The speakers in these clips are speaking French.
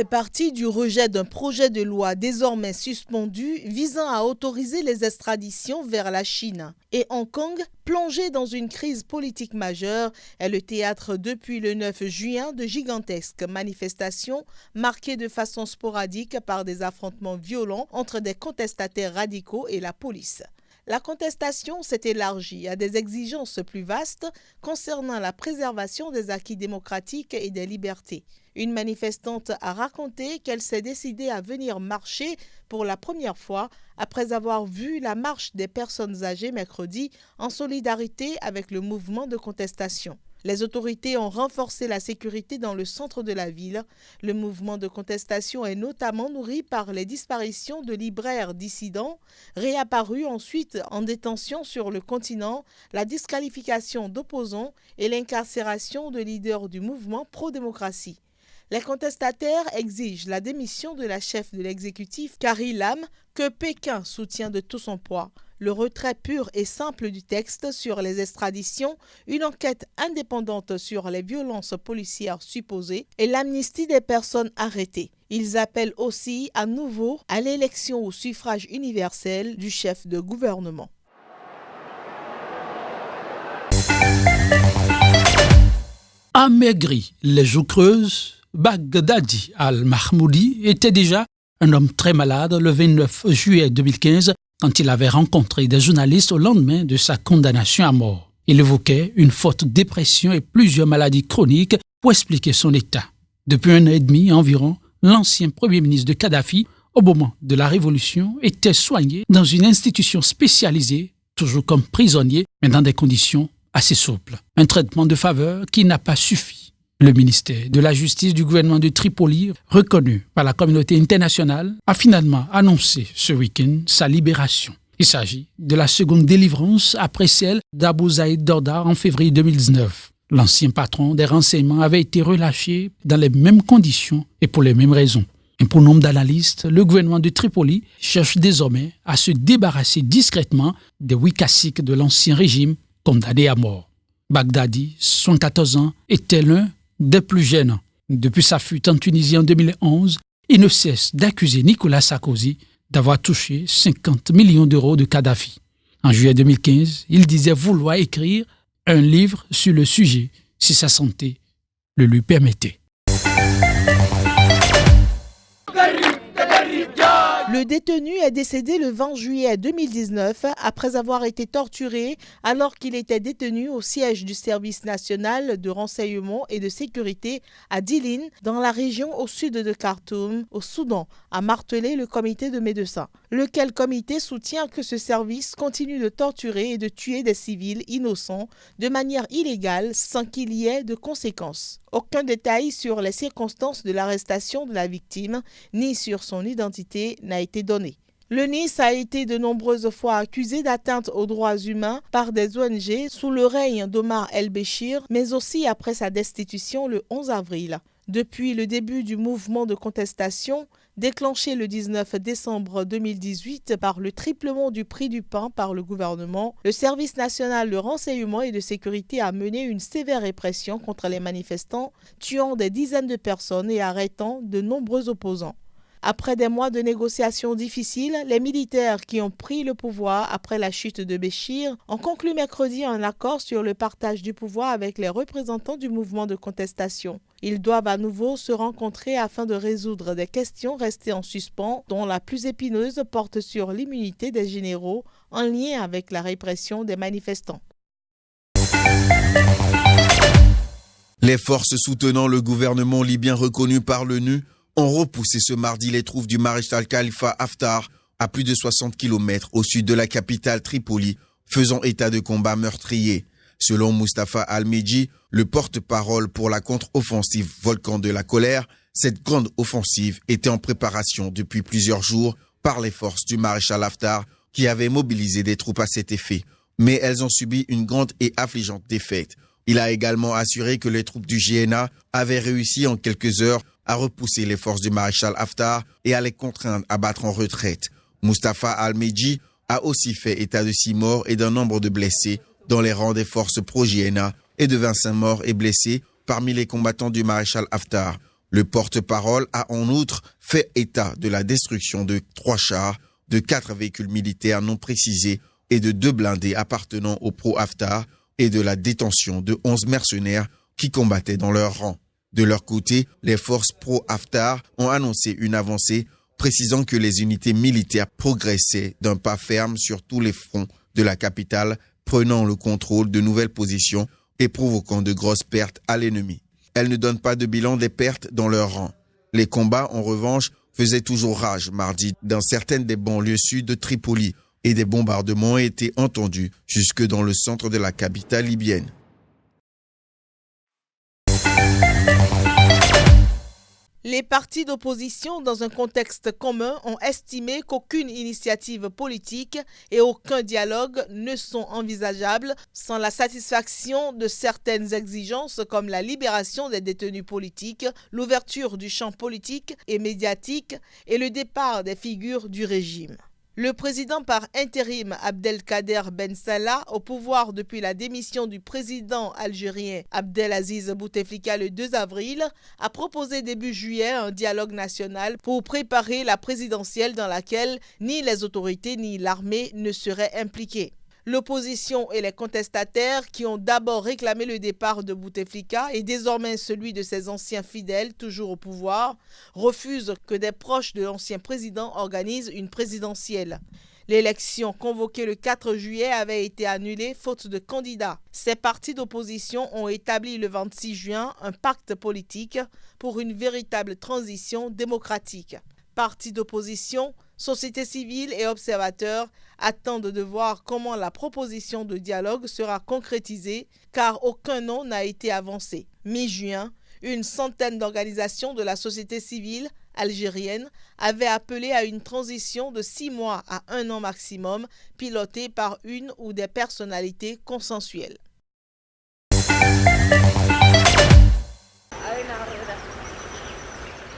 est parti du rejet d'un projet de loi désormais suspendu visant à autoriser les extraditions vers la Chine. Et Hong Kong, plongé dans une crise politique majeure, est le théâtre depuis le 9 juin de gigantesques manifestations marquées de façon sporadique par des affrontements violents entre des contestataires radicaux et la police. La contestation s'est élargie à des exigences plus vastes concernant la préservation des acquis démocratiques et des libertés. Une manifestante a raconté qu'elle s'est décidée à venir marcher pour la première fois après avoir vu la marche des personnes âgées mercredi en solidarité avec le mouvement de contestation. Les autorités ont renforcé la sécurité dans le centre de la ville. Le mouvement de contestation est notamment nourri par les disparitions de libraires dissidents, réapparus ensuite en détention sur le continent, la disqualification d'opposants et l'incarcération de leaders du mouvement pro-démocratie. Les contestataires exigent la démission de la chef de l'exécutif, Carrie Lam, que Pékin soutient de tout son poids, le retrait pur et simple du texte sur les extraditions, une enquête indépendante sur les violences policières supposées et l'amnistie des personnes arrêtées. Ils appellent aussi à nouveau à l'élection au suffrage universel du chef de gouvernement. Amaigri les joues creuses, Bagdadi al-Mahmoudi était déjà un homme très malade le 29 juillet 2015 quand il avait rencontré des journalistes au lendemain de sa condamnation à mort. Il évoquait une forte dépression et plusieurs maladies chroniques pour expliquer son état. Depuis 1 an et demi environ, l'ancien premier ministre de Kadhafi, au moment de la révolution, était soigné dans une institution spécialisée, toujours comme prisonnier, mais dans des conditions assez souples. Un traitement de faveur qui n'a pas suffi. Le ministère de la Justice du gouvernement de Tripoli, reconnu par la communauté internationale, a finalement annoncé ce week-end sa libération. Il s'agit de la seconde délivrance après celle d'Abou Zaïd Dorda en février 2019. L'ancien patron des renseignements avait été relâché dans les mêmes conditions et pour les mêmes raisons. Et pour nombre d'analystes, le gouvernement de Tripoli cherche désormais à se débarrasser discrètement des 8 caciques de l'ancien régime condamnés à mort. Bagdadi, 74 ans, était l'un des plus jeunes. Depuis sa fuite en Tunisie en 2011, il ne cesse d'accuser Nicolas Sarkozy d'avoir touché 50 millions d'euros de Kadhafi. En juillet 2015, il disait vouloir écrire un livre sur le sujet si sa santé le lui permettait. Le détenu est décédé le 20 juillet 2019 après avoir été torturé alors qu'il était détenu au siège du service national de renseignement et de sécurité à Dilin, dans la région au sud de Khartoum, au Soudan, a martelé le comité de médecins. Lequel comité soutient que ce service continue de torturer et de tuer des civils innocents de manière illégale sans qu'il y ait de conséquences. Aucun détail sur les circonstances de l'arrestation de la victime ni sur son identité n'a été donné. Le Nice a été de nombreuses fois accusé d'atteinte aux droits humains par des ONG sous le règne d'Omar El-Béchir, mais aussi après sa destitution le 11 avril. Depuis le début du mouvement de contestation, déclenché le 19 décembre 2018 par le triplement du prix du pain par le gouvernement, le service national de renseignement et de sécurité a mené une sévère répression contre les manifestants, tuant des dizaines de personnes et arrêtant de nombreux opposants. Après des mois de négociations difficiles, les militaires qui ont pris le pouvoir après la chute de Béchir ont conclu mercredi un accord sur le partage du pouvoir avec les représentants du mouvement de contestation. Ils doivent à nouveau se rencontrer afin de résoudre des questions restées en suspens, dont la plus épineuse porte sur l'immunité des généraux en lien avec la répression des manifestants. Les forces soutenant le gouvernement libyen reconnu par l'ONU ont repoussé ce mardi les troupes du maréchal Khalifa Haftar à plus de 60 km au sud de la capitale Tripoli, faisant état de combats meurtriers. Selon Mustafa Al-Medji, le porte-parole pour la contre-offensive Volcan de la colère, cette grande offensive était en préparation depuis plusieurs jours par les forces du maréchal Haftar qui avaient mobilisé des troupes à cet effet. Mais elles ont subi une grande et affligeante défaite. Il a également assuré que les troupes du GNA avaient réussi en quelques heures à repousser les forces du maréchal Haftar et à les contraindre à battre en retraite. Mustafa Al-Medji a aussi fait état de 6 morts et d'un nombre de blessés dans les rangs des forces pro-GNA et de 25 morts et blessés parmi les combattants du maréchal Haftar. Le porte-parole a en outre fait état de la destruction de 3 chars, de 4 véhicules militaires non précisés et de 2 blindés appartenant au pro-Haftar et de la détention de 11 mercenaires qui combattaient dans leur rang. De leur côté, les forces pro-Haftar ont annoncé une avancée, précisant que les unités militaires progressaient d'un pas ferme sur tous les fronts de la capitale, prenant le contrôle de nouvelles positions et provoquant de grosses pertes à l'ennemi. Elles ne donnent pas de bilan des pertes dans leur rang. Les combats, en revanche, faisaient toujours rage mardi dans certaines des banlieues sud de Tripoli et des bombardements ont été entendus jusque dans le centre de la capitale libyenne. Les partis d'opposition, dans un contexte commun, ont estimé qu'aucune initiative politique et aucun dialogue ne sont envisageables sans la satisfaction de certaines exigences comme la libération des détenus politiques, l'ouverture du champ politique et médiatique et le départ des figures du régime. Le président par intérim Abdelkader Ben Salah, au pouvoir depuis la démission du président algérien Abdelaziz Bouteflika le 2 avril, a proposé début juillet un dialogue national pour préparer la présidentielle dans laquelle ni les autorités ni l'armée ne seraient impliquées. L'opposition et les contestataires qui ont d'abord réclamé le départ de Bouteflika et désormais celui de ses anciens fidèles toujours au pouvoir refusent que des proches de l'ancien président organisent une présidentielle. L'élection convoquée le 4 juillet avait été annulée faute de candidats. Ces partis d'opposition ont établi le 26 juin un pacte politique pour une véritable transition démocratique. Partis d'opposition, société civile et observateurs attendent de voir comment la proposition de dialogue sera concrétisée car aucun nom n'a été avancé. Mi-juin, une centaine d'organisations de la société civile algérienne avaient appelé à une transition de 6 mois à 1 an maximum, pilotée par une ou des personnalités consensuelles.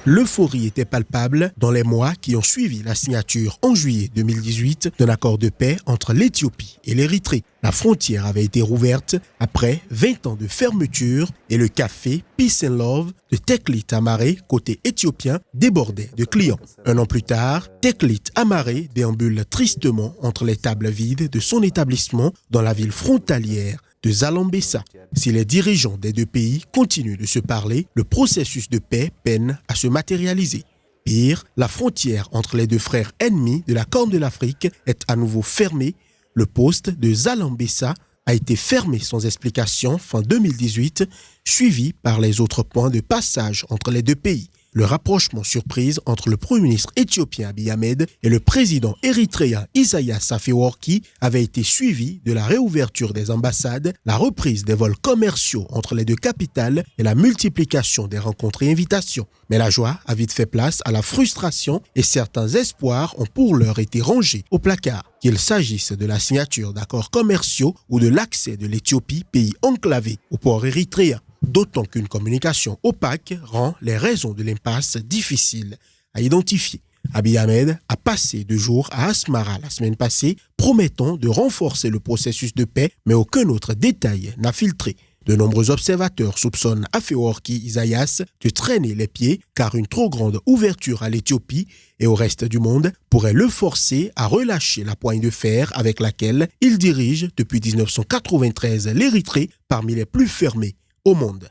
L'euphorie était palpable dans les mois qui ont suivi la signature en juillet 2018 d'un accord de paix entre l'Éthiopie et l'Érythrée. La frontière avait été rouverte après 20 ans de fermeture et le café Peace and Love de Teklit Amare, côté éthiopien, débordait de clients. 1 an plus tard, Teklit Amare déambule tristement entre les tables vides de son établissement dans la ville frontalière de Zalambessa. Si les dirigeants des 2 pays continuent de se parler, le processus de paix peine à se matérialiser. Pire, la frontière entre les 2 frères ennemis de la Corne de l'Afrique est à nouveau fermée. Le poste de Zalambessa a été fermé sans explication fin 2018, suivi par les autres points de passage entre les 2 pays. Le rapprochement surprise entre le Premier ministre éthiopien Abiy Ahmed et le président érythréen Isaias Afewerki avait été suivi de la réouverture des ambassades, la reprise des vols commerciaux entre les 2 capitales et la multiplication des rencontres et invitations. Mais la joie a vite fait place à la frustration et certains espoirs ont pour l'heure été rangés au placard. Qu'il s'agisse de la signature d'accords commerciaux ou de l'accès de l'Éthiopie, pays enclavé au port érythréen. D'autant qu'une communication opaque rend les raisons de l'impasse difficiles à identifier. Abiy Ahmed a passé 2 jours à Asmara la semaine passée, promettant de renforcer le processus de paix, mais aucun autre détail n'a filtré. De nombreux observateurs soupçonnent Afewerki Isaias de traîner les pieds car une trop grande ouverture à l'Éthiopie et au reste du monde pourrait le forcer à relâcher la poigne de fer avec laquelle il dirige depuis 1993 l'Érythrée parmi les plus fermés au monde.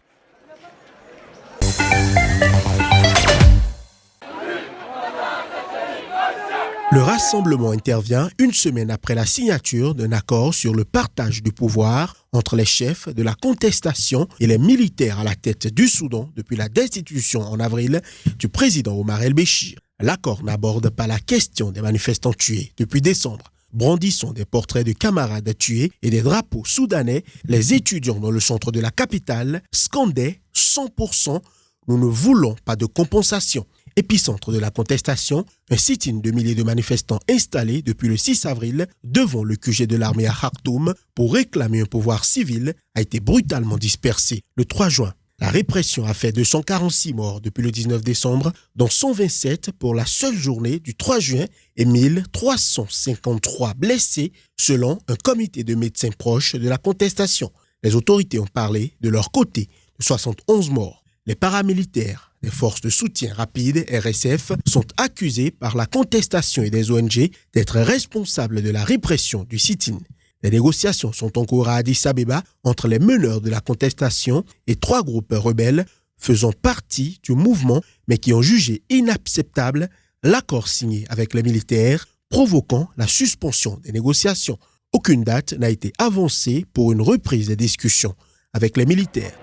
Le rassemblement intervient 1 semaine après la signature d'un accord sur le partage du pouvoir entre les chefs de la contestation et les militaires à la tête du Soudan depuis la destitution en avril du président Omar el-Béchir. L'accord n'aborde pas la question des manifestants tués depuis décembre. Brandissant des portraits de camarades tués et des drapeaux soudanais, les étudiants dans le centre de la capitale scandaient 100%, nous ne voulons pas de compensation. Épicentre de la contestation, un sit-in de milliers de manifestants installés depuis le 6 avril devant le QG de l'armée à Khartoum pour réclamer un pouvoir civil a été brutalement dispersé le 3 juin. La répression a fait 246 morts depuis le 19 décembre, dont 127 pour la seule journée du 3 juin et 1353 blessés selon un comité de médecins proches de la contestation. Les autorités ont parlé de leur côté de 71 morts. Les paramilitaires des forces de soutien rapide, RSF, sont accusés par la contestation et des ONG d'être responsables de la répression du sit-in. Les négociations sont en cours à Addis Abeba entre les meneurs de la contestation et 3 groupes rebelles faisant partie du mouvement, mais qui ont jugé inacceptable l'accord signé avec les militaires, provoquant la suspension des négociations. Aucune date n'a été avancée pour une reprise des discussions avec les militaires.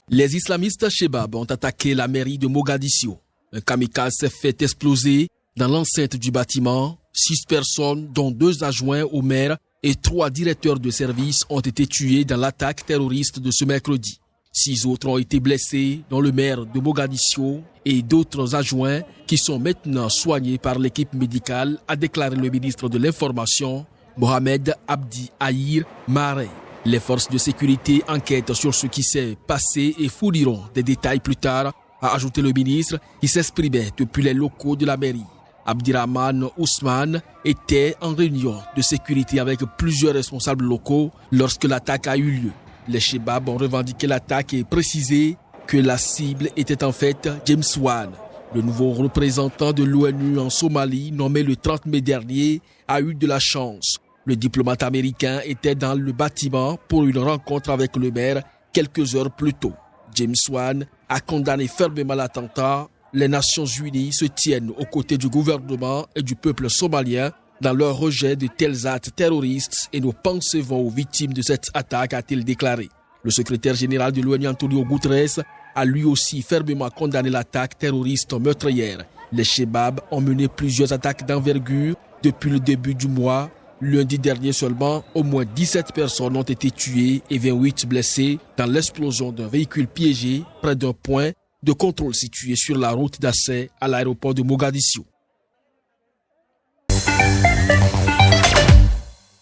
Les islamistes Shebab ont attaqué la mairie de Mogadiscio. Un kamikaze s'est fait exploser dans l'enceinte du bâtiment. 6 personnes, dont 2 adjoints au maire et 3 directeurs de service, ont été tués dans l'attaque terroriste de ce mercredi. 6 autres ont été blessés, dont le maire de Mogadiscio et d'autres adjoints qui sont maintenant soignés par l'équipe médicale, a déclaré le ministre de l'Information, Mohamed Abdi Ahir Maré. Les forces de sécurité enquêtent sur ce qui s'est passé et fourniront des détails plus tard, a ajouté le ministre qui s'exprimait depuis les locaux de la mairie. Abdirahman Ousmane était en réunion de sécurité avec plusieurs responsables locaux lorsque l'attaque a eu lieu. Les Shebab ont revendiqué l'attaque et précisé que la cible était en fait James Wan. Le nouveau représentant de l'ONU en Somalie, nommé le 30 mai dernier, a eu de la chance. Le diplomate américain était dans le bâtiment pour une rencontre avec le maire quelques heures plus tôt. James Wan a condamné fermement l'attentat. Les Nations Unies se tiennent aux côtés du gouvernement et du peuple somalien dans leur rejet de tels actes terroristes et nos pensées vont aux victimes de cette attaque, a-t-il déclaré. Le secrétaire général de l'ONU, Antonio Guterres, a lui aussi fermement condamné l'attaque terroriste meurtrière. Les Shebab ont mené plusieurs attaques d'envergure depuis le début du mois. Lundi dernier seulement, au moins 17 personnes ont été tuées et 28 blessées dans l'explosion d'un véhicule piégé près d'un point de contrôle situé sur la route d'accès à l'aéroport de Mogadiscio.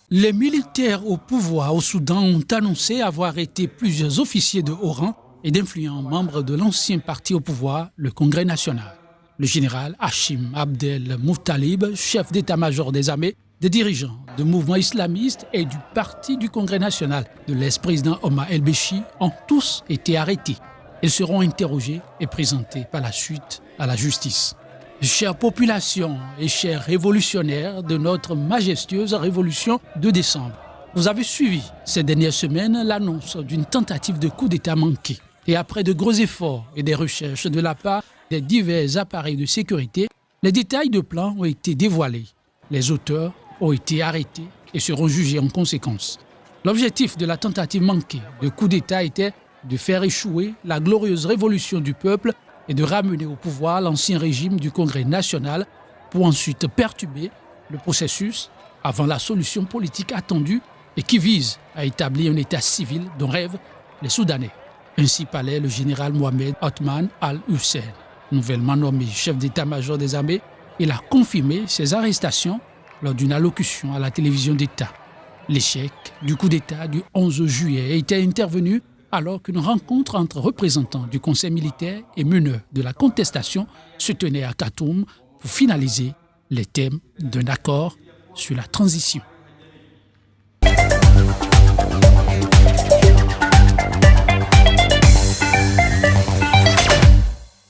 Les militaires au pouvoir au Soudan ont annoncé avoir arrêté plusieurs officiers de haut rang et d'influents membres de l'ancien parti au pouvoir, le Congrès national. Le général Hachim Abdel Moutalib, chef d'état-major des armées, des dirigeants de mouvements islamistes et du parti du Congrès national de l'ex-président Omar El-Béchi ont tous été arrêtés. Ils seront interrogés et présentés par la suite à la justice. Chère population et chers révolutionnaires de notre majestueuse révolution de décembre, vous avez suivi ces dernières semaines l'annonce d'une tentative de coup d'État manquée. Et après de gros efforts et des recherches de la part des divers appareils de sécurité, les détails de plan ont été dévoilés. Les auteurs ont été arrêtés et seront jugés en conséquence. L'objectif de la tentative manquée de coup d'État était de faire échouer la glorieuse révolution du peuple et de ramener au pouvoir l'ancien régime du Congrès national pour ensuite perturber le processus avant la solution politique attendue et qui vise à établir un état civil dont rêvent les Soudanais. Ainsi parlait le général Mohamed Othman Al-Hussein, nouvellement nommé chef d'état-major des armées. Il a confirmé ses arrestations lors d'une allocution à la télévision d'État. L'échec du coup d'État du 11 juillet était intervenu alors qu'une rencontre entre représentants du conseil militaire et meneurs de la contestation se tenait à Khartoum pour finaliser les thèmes d'un accord sur la transition.